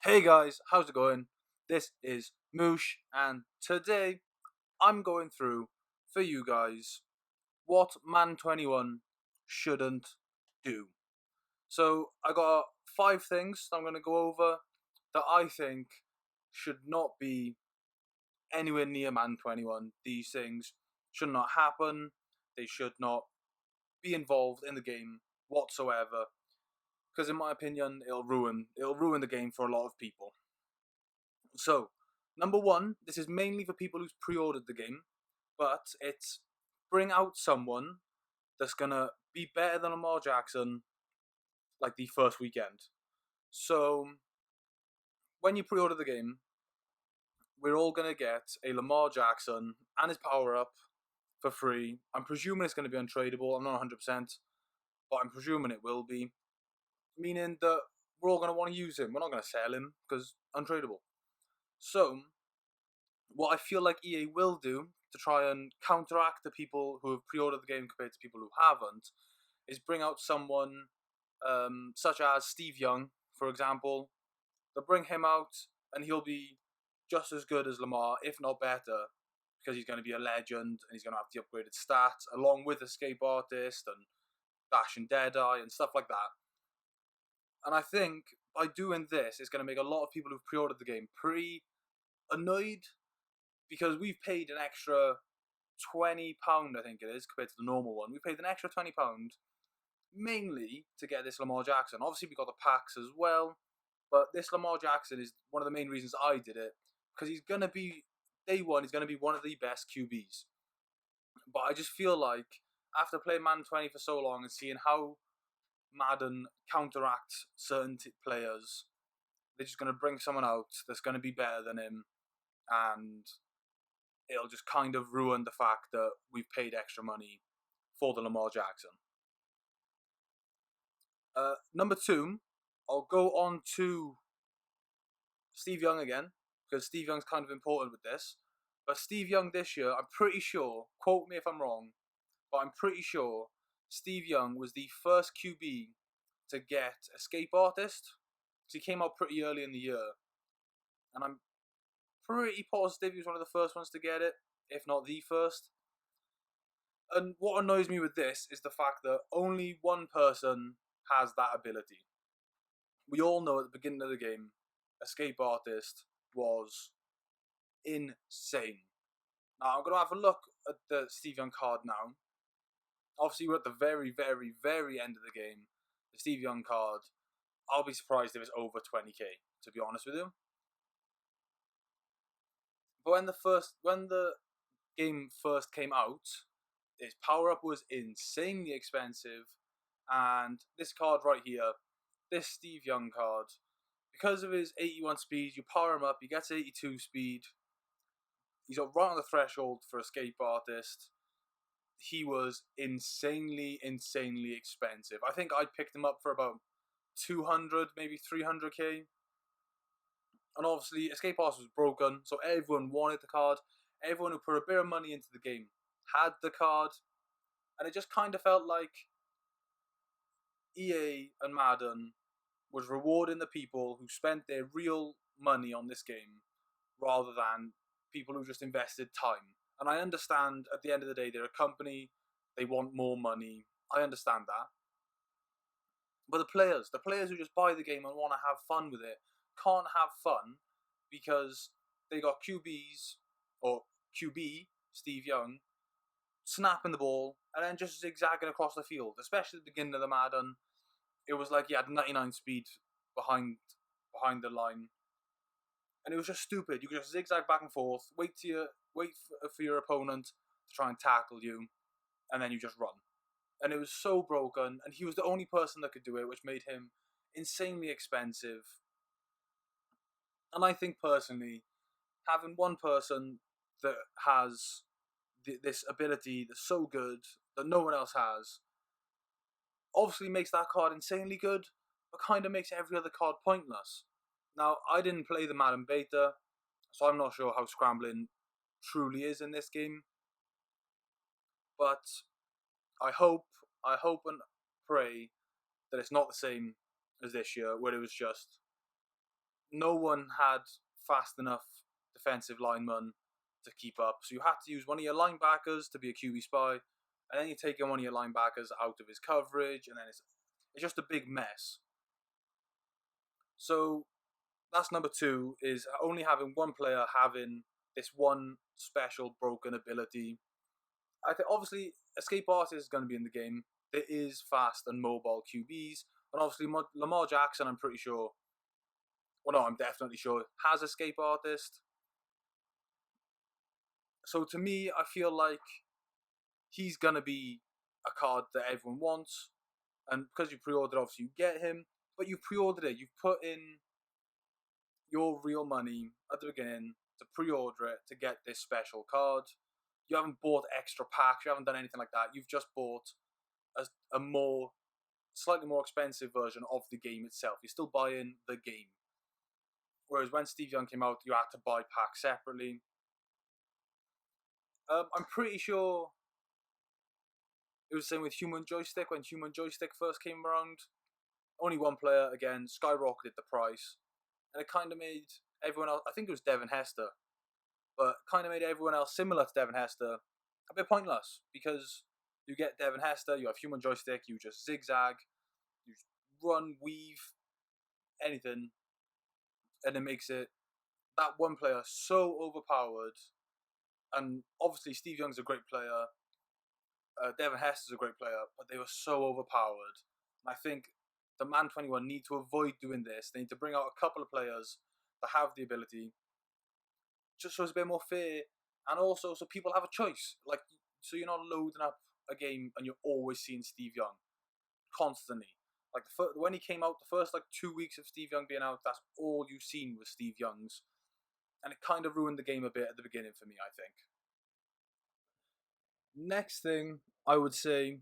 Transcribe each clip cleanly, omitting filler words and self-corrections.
Hey guys, how's it going? This is Moosh, and today I'm going through for you guys what Man 21 shouldn't do. So I got 5 things I'm going to go over that I think should not be anywhere near Man 21. These things should not happen. They should not be involved in the game whatsoever. Because in my opinion, it'll ruin the game for a lot of people. So, number one, this is mainly for people who's pre-ordered the game, but it's bring out someone that's gonna be better than Lamar Jackson like the first weekend. So, when you pre-order the game, we're all gonna get a Lamar Jackson and his power up for free. I'm presuming it's gonna be untradeable. I'm not 100%, but I'm presuming it will be, meaning that we're all gonna want to use him. We're not gonna sell him because untradeable. So, what I feel like EA will do to try and counteract the people who have pre-ordered the game compared to people who haven't is bring out someone such as Steve Young, for example. They'll bring him out and he'll be just as good as Lamar, if not better, because he's going to be a legend and he's going to have the upgraded stats along with Escape Artist and Dash and Deadeye and stuff like that. And I think by doing this, it's going to make a lot of people who've pre-ordered the game pretty annoyed because we've paid an extra £20, I think it is, compared to the normal one. We paid an extra £20 mainly to get this Lamar Jackson. Obviously, we got the packs as well, but this Lamar Jackson is one of the main reasons I did it because he's going to be, day one, he's going to be one of the best QBs. But I just feel like after playing Madden 20 for so long and seeing how Madden counteracts certain players, they're just going to bring someone out that's going to be better than him, and it'll just kind of ruin the fact that we've paid extra money for the Lamar Jackson. Number two, I'll go on to Steve Young again, because Steve Young's kind of important with this. But Steve Young this year, I'm pretty sure, quote me if I'm wrong, but I'm pretty sure Steve Young was the first QB to get Escape Artist. So he came out pretty early in the year. And I'm pretty positive he was one of the first ones to get it, if not the first. And what annoys me with this is the fact that only one person has that ability. We all know at the beginning of the game, Escape Artist was insane. Now, I'm going to have a look at the Steve Young card now. Obviously, we're at the very, very, very end of the game. The Steve Young card, I'll be surprised if it's over 20k, to be honest with you. But when the game first came out, his power up was insanely expensive, and this card right here, this Steve Young card, because of his 81 speed, you power him up, he gets 82 speed. He's right on the threshold for Escape Artist. He was insanely, insanely expensive. I think I picked him up for about 200, maybe 300k. And obviously, Escape Artist was broken, so everyone wanted the card. Everyone who put a bit of money into the game had the card. And it just kind of felt like EA and Madden was rewarding the people who spent their real money on this game rather than people who just invested time. And I understand at the end of the day, they're a company, they want more money. I understand that. But the players who just buy the game and want to have fun with it, can't have fun because they got QBs or QB, Steve Young, snapping the ball and then just zigzagging across the field, especially at the beginning of the Madden. It was like he had 99 speed behind the line, and it was just stupid. You could just zigzag back and forth, wait for your opponent to try and tackle you, and then you just run. And it was so broken, and he was the only person that could do it, which made him insanely expensive. And I think personally, having one person that has this ability that's so good that no one else has obviously makes that card insanely good, but kind of makes every other card pointless. Now, I didn't play the Madden beta, so I'm not sure how scrambling truly is in this game. But I hope and pray that it's not the same as this year, where it was just no one had fast enough defensive linemen to keep up. So you had to use one of your linebackers to be a QB spy, and then you're taking one of your linebackers out of his coverage, and then it's just a big mess. So that's number two, is only having one player having this one special broken ability. I think obviously Escape Artist is going to be in the game. There is fast and mobile QBs, and obviously Lamar Jackson, I'm pretty sure, well no, I'm definitely sure, has Escape Artist. So to me, I feel like he's going to be a card that everyone wants, and because you pre-ordered, obviously you get him, but you've pre-ordered it, you've put in your real money at the beginning to pre-order it to get this special card. You haven't bought extra packs, you haven't done anything like that. You've just bought a slightly more expensive version of the game itself. You're still buying the game. Whereas when Steve Young came out, you had to buy packs separately. I'm pretty sure it was the same with Human Joystick. When Human Joystick first came around, only one player, again, skyrocketed the price. And it kind of made everyone else, I think it was Devin Hester, but kind of made everyone else similar to Devin Hester a bit pointless, because you get Devin Hester, you have Human Joystick, you just zigzag, you run, weave, anything, and it makes it that one player so overpowered. And obviously Steve Young's a great player, Devin Hester's a great player, but they were so overpowered. And I think the Man 21 need to avoid doing this. They need to bring out a couple of players that have the ability, just so it's a bit more fair, and also so people have a choice. Like, so you're not loading up a game and you're always seeing Steve Young constantly. Like when he came out, the first 2 weeks of Steve Young being out, that's all you've seen was Steve Young's, and it kind of ruined the game a bit at the beginning for me, I think. Next thing I would say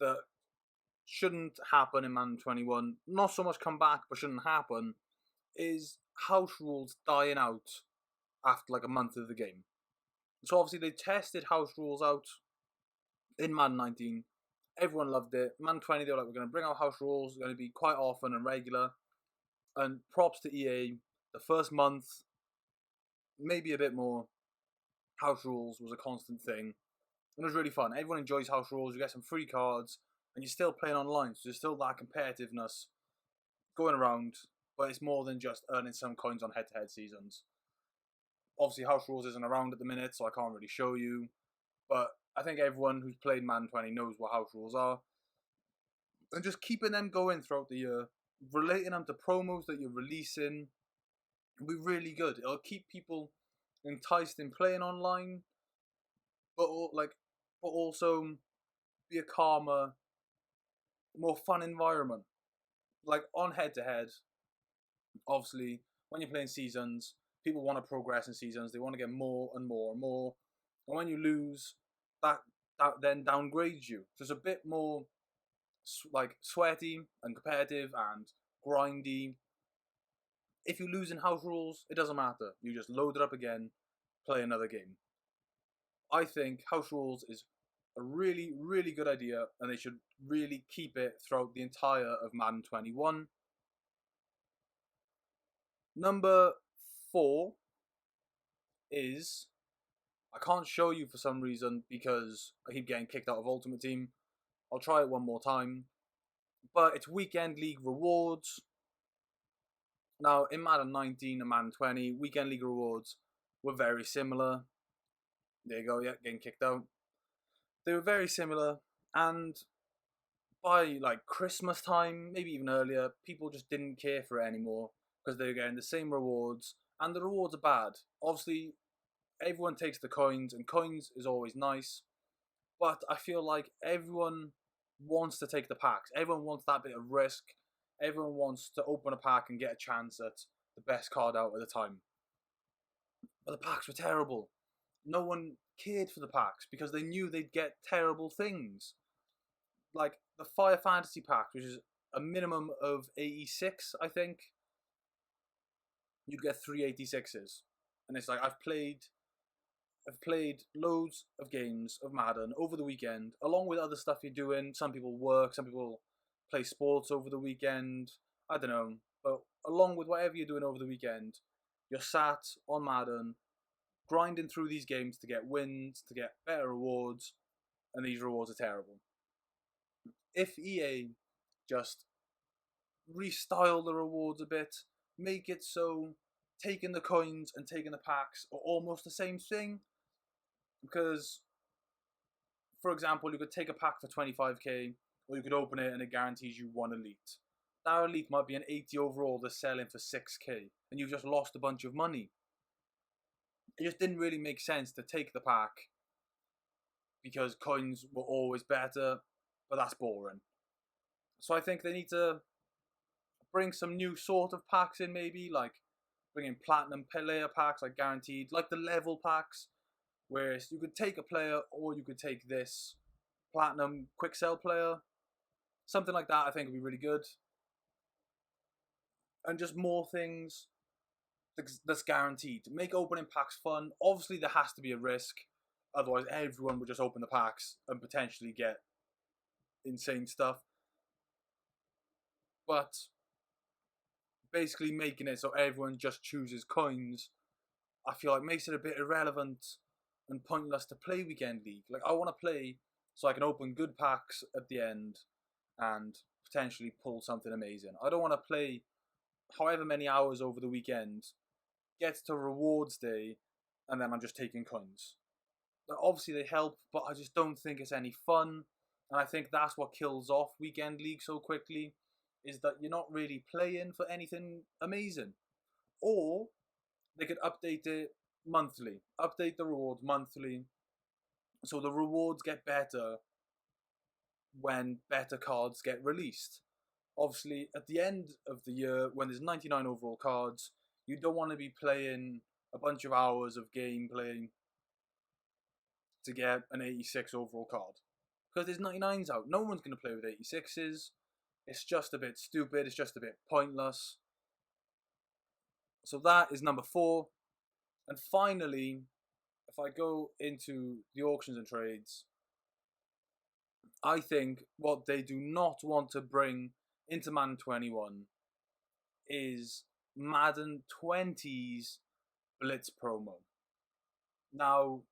that shouldn't happen in Man 21, not so much come back, but shouldn't happen, is house rules dying out after a month of the game. So obviously they tested house rules out in Madden 19. Everyone loved it. Man 20, they were like, we're going to bring out house rules. They're going to be quite often and regular. And props to EA. The first month, maybe a bit more, house rules was a constant thing. And it was really fun. Everyone enjoys house rules. You get some free cards. And you're still playing online. So there's still that competitiveness going around. But it's more than just earning some coins on head-to-head seasons. Obviously, house rules isn't around at the minute, so I can't really show you. But I think everyone who's played Madden 20 knows what house rules are. And just keeping them going throughout the year, relating them to promos that you're releasing, will be really good. It'll keep people enticed in playing online, but also be a calmer, more fun environment. Like on head-to-head, obviously, when you're playing seasons, people want to progress in seasons. They want to get more and more and more. And when you lose, that then downgrades you. So it's a bit more sweaty and competitive and grindy. If you lose in house rules, it doesn't matter. You just load it up again, play another game. I think house rules is a really, really good idea, and they should really keep it throughout the entire of Madden 21. Number 4 is, I can't show you for some reason because I keep getting kicked out of Ultimate Team. I'll try it one more time. But it's Weekend League rewards. Now, in Madden 19 and Madden 20, Weekend League rewards were very similar. There you go, yeah, getting kicked out. They were very similar, and by Christmas time, maybe even earlier, people just didn't care for it anymore because they were getting the same rewards, and the rewards are bad. Obviously, everyone takes the coins, and coins is always nice, but I feel like everyone wants to take the packs. Everyone wants that bit of risk. Everyone wants to open a pack and get a chance at the best card out at the time. But the packs were terrible. No one cared for the packs because they knew they'd get terrible things. Like the Fire Fantasy pack, which is a minimum of 86, I think. You'd get 386s. And it's like, I've played loads of games of Madden over the weekend, along with other stuff you're doing. Some people work, some people play sports over the weekend. I don't know. But along with whatever you're doing over the weekend, you're sat on Madden, grinding through these games to get wins, to get better rewards, and these rewards are terrible. If EA just restyle the rewards a bit, make it so taking the coins and taking the packs are almost the same thing, because, for example, you could take a pack for 25k, or you could open it and it guarantees you one elite. That elite might be an 80 overall that's selling for 6k, and you've just lost a bunch of money. It just didn't really make sense to take the pack because coins were always better, but that's boring. So I think they need to bring some new sort of packs in, maybe like bring in platinum player packs, like guaranteed, like the level packs, where you could take a player or you could take this platinum quick sell player. Something like that I think would be really good. And just more things that's guaranteed. Make opening packs fun. Obviously there has to be a risk, otherwise everyone would just open the packs and potentially get insane stuff. But basically making it so everyone just chooses coins, I feel like makes it a bit irrelevant and pointless to play Weekend League. Like, I want to play so I can open good packs at the end and potentially pull something amazing. I don't want to play however many hours over the weekend, get to rewards day, and then I'm just taking coins. Like, obviously they help, but I just don't think it's any fun. And I think that's what kills off Weekend League so quickly, is that you're not really playing for anything amazing. Or they could update it monthly, update the rewards monthly, so the rewards get better when better cards get released. Obviously, at the end of the year, when there's 99 overall cards, you don't want to be playing a bunch of hours of gameplay to get an 86 overall card. Because there's 99s out. No one's going to play with 86s. It's just a bit stupid. It's just a bit pointless. So that is number 4. And finally, if I go into the auctions and trades, I think what they do not want to bring into Madden 21 is Madden 20's Blitz Promo. Now,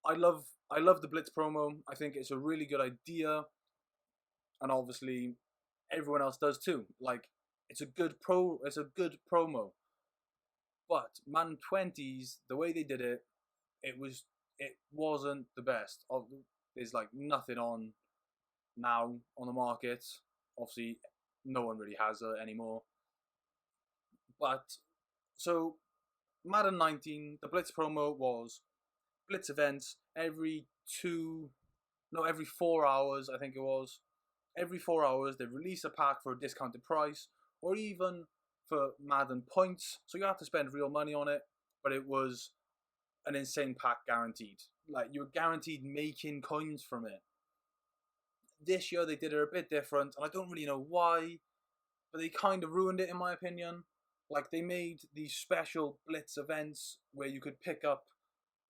I love the Blitz Promo. I think it's a really good idea, and obviously everyone else does too. Like, it's a good promo. But Madden 20's, the way they did it, it wasn't the best. There's like nothing on now on the market. Obviously, no one really has it anymore. But so Madden 19, the Blitz promo was Blitz events every 4 hours, I think it was. Every 4 hours, they release a pack for a discounted price, or even for Madden points. So you have to spend real money on it, but it was an insane pack guaranteed. Like, you're guaranteed making coins from it. This year they did it a bit different, and I don't really know why, but they kind of ruined it in my opinion. Like, they made these special Blitz events where you could pick up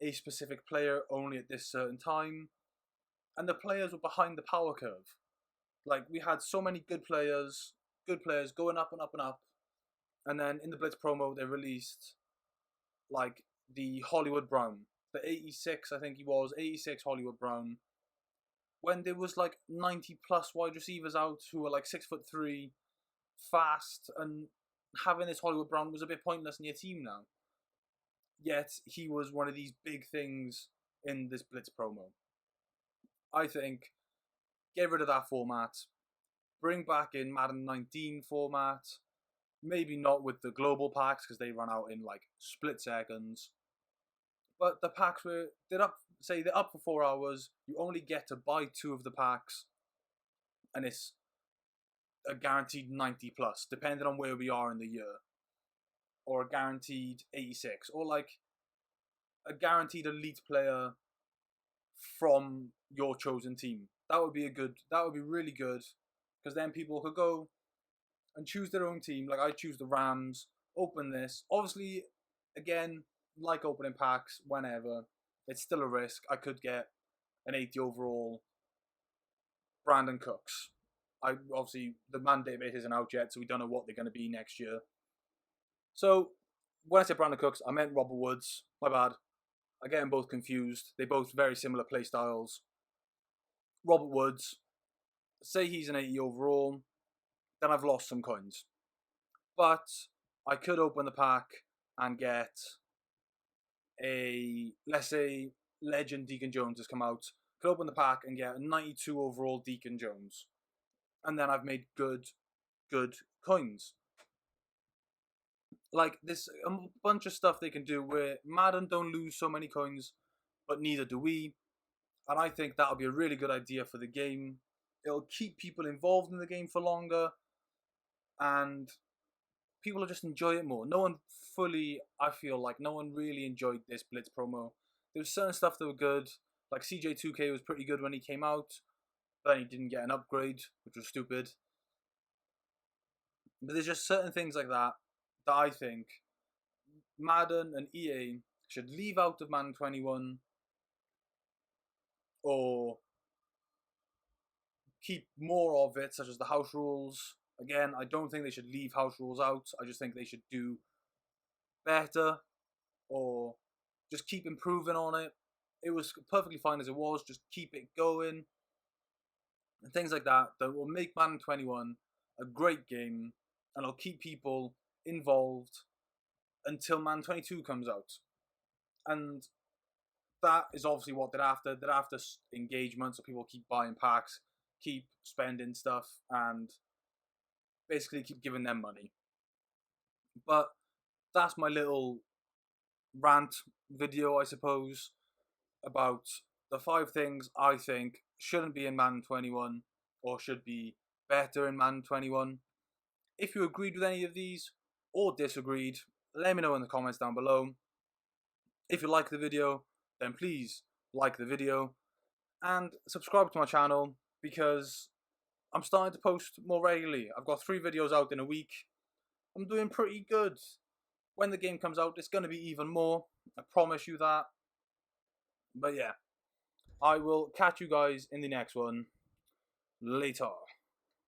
a specific player only at this certain time, and the players were behind the power curve. Like, we had so many good players going up and up and up, and then in the Blitz promo they released like the Hollywood Brown, the 86, I think he was 86 Hollywood Brown, when there was like 90 plus wide receivers out who were like 6'3", fast, and having this Hollywood Brown was a bit pointless in your team now. Yet he was one of these big things in this Blitz promo. I think get rid of that format, bring back in Madden 19 format, maybe not with the global packs because they run out in like split seconds. But the packs they're up for 4 hours, you only get to buy 2 of the packs, and it's a guaranteed 90 plus, depending on where we are in the year. Or a guaranteed 86, or like a guaranteed elite player from your chosen team. That would be really good, because then people could go and choose their own team. Like, I choose the Rams, open this. Obviously, again, like opening packs, whenever, it's still a risk. I could get an 80 overall Brandon Cooks. Obviously the Madden database isn't out yet, so we don't know what they're going to be next year. So when I said Brandon Cooks, I meant Robert Woods. My bad. I get them both confused. They both very similar play styles. Robert Woods, say he's an 80 overall, then I've lost some coins. But I could open the pack and get let's say, Legend Deacon Jones has come out. Could open the pack and get a 92 overall Deacon Jones. And then I've made good coins. Like, there's a bunch of stuff they can do where Madden don't lose so many coins, but neither do we. And I think that'll be a really good idea for the game. It'll keep people involved in the game for longer, and people will just enjoy it more. I feel like no one really enjoyed this Blitz promo. There was certain stuff that were good, like CJ2K was pretty good when he came out, but he didn't get an upgrade, which was stupid. But there's just certain things like that I think Madden and EA should leave out of Madden 21 or keep more of it, such as the house rules. Again, I don't think they should leave house rules out. I just think they should do better or just keep improving on it. It was perfectly fine as it was. Just keep it going. And things like that will make Madden 21 a great game, and it'll keep people involved until Madden 22 comes out. And that is obviously what they're after. They're after engagement, so people keep buying packs, keep spending stuff, and basically keep giving them money. But that's my little rant video, I suppose, about the 5 things I think shouldn't be in Madden 21 or should be better in Madden 21. If you agreed with any of these or disagreed, let me know in the comments down below. If you like the video, then please like the video and subscribe to my channel, because I'm starting to post more regularly. I've got 3 videos out in a week. I'm doing pretty good. When the game comes out, it's going to be even more. I promise you that. But yeah, I will catch you guys in the next one. Later.